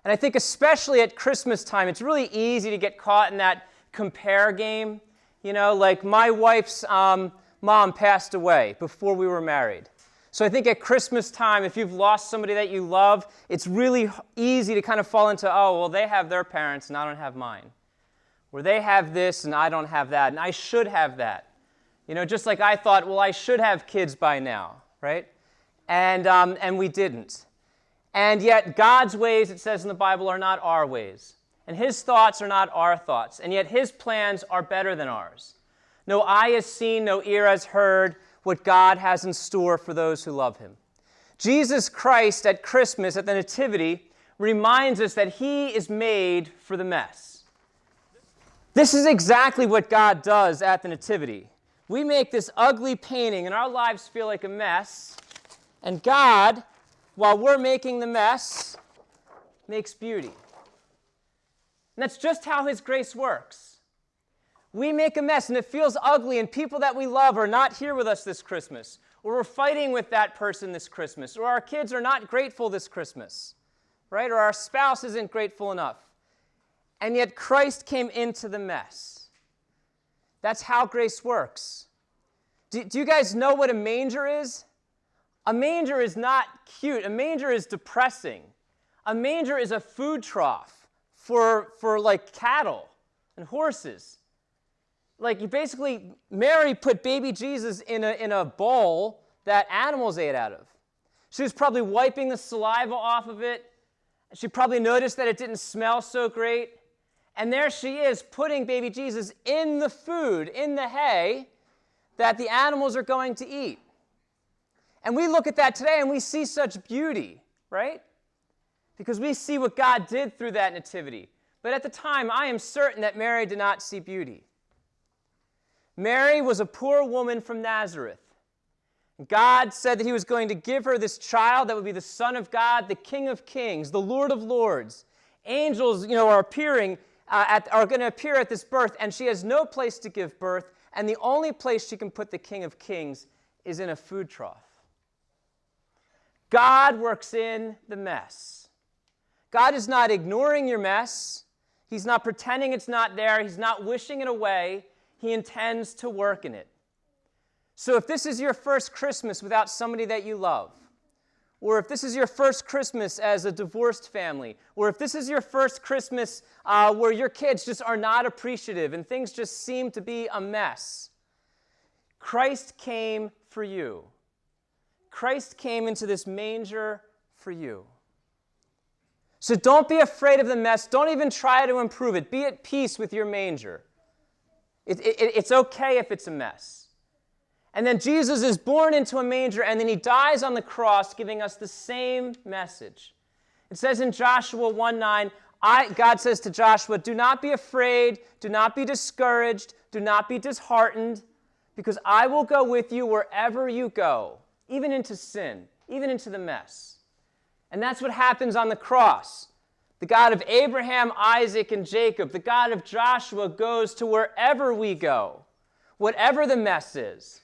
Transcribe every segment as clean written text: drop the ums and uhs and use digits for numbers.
And I think especially at Christmas time, it's really easy to get caught in that compare game. You know, like my wife's mom passed away before we were married. So I think at Christmas time, if you've lost somebody that you love, it's really easy to kind of fall into, oh, well, they have their parents and I don't have mine. Or they have this and I don't have that, and I should have that. You know, just like I thought, well, I should have kids by now, right? And we didn't. And yet God's ways, it says in the Bible, are not our ways. And his thoughts are not our thoughts. And yet his plans are better than ours. No eye has seen, no ear has heard what God has in store for those who love him. Jesus Christ at Christmas, at the Nativity, reminds us that he is made for the mess. This is exactly what God does at the Nativity. We make this ugly painting and our lives feel like a mess. And God, while we're making the mess, makes beauty. And that's just how his grace works. We make a mess and it feels ugly, and people that we love are not here with us this Christmas, or we're fighting with that person this Christmas, or our kids are not grateful this Christmas, right? Or our spouse isn't grateful enough. And yet Christ came into the mess. That's how grace works. Do you guys know what a manger is? A manger is not cute. A manger is depressing. A manger is a food trough for like cattle and horses. Like Mary put baby Jesus in a bowl that animals ate out of. She was probably wiping the saliva off of it. She probably noticed that it didn't smell so great. And there she is putting baby Jesus in the food, in the hay that the animals are going to eat. And we look at that today and we see such beauty, right? Because we see what God did through that nativity. But at the time, I am certain that Mary did not see beauty. Mary was a poor woman from Nazareth. God said that he was going to give her this child that would be the Son of God, the King of Kings, the Lord of Lords. Angels, are going to appear at this birth, and she has no place to give birth, and the only place she can put the King of Kings is in a food trough. God works in the mess. God is not ignoring your mess. He's not pretending it's not there. He's not wishing it away. He intends to work in it. So if this is your first Christmas without somebody that you love, or if this is your first Christmas as a divorced family, or if this is your first Christmas where your kids just are not appreciative and things just seem to be a mess, Christ came for you. Christ came into this manger for you. So don't be afraid of the mess. Don't even try to improve it. Be at peace with your manger. It's okay if it's a mess. And then Jesus is born into a manger, and then he dies on the cross, giving us the same message. It says in Joshua 1:9, God says to Joshua, do not be afraid, do not be discouraged, do not be disheartened, because I will go with you wherever you go, even into sin, even into the mess. And that's what happens on the cross. The God of Abraham, Isaac, and Jacob, the God of Joshua, goes to wherever we go, whatever the mess is.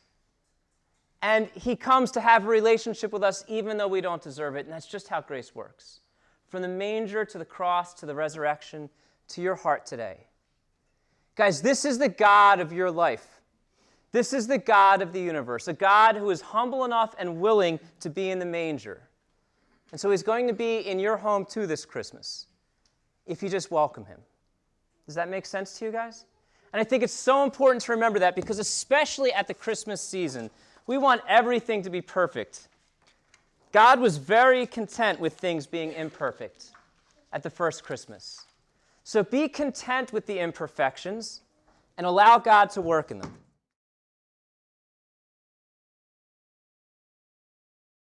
And he comes to have a relationship with us even though we don't deserve it. And that's just how grace works. From the manger to the cross to the resurrection to your heart today. Guys, this is the God of your life. This is the God of the universe, a God who is humble enough and willing to be in the manger. And so he's going to be in your home too this Christmas, if you just welcome him. Does that make sense to you guys? And I think it's so important to remember that, because especially at the Christmas season, we want everything to be perfect. God was very content with things being imperfect at the first Christmas. So be content with the imperfections and allow God to work in them.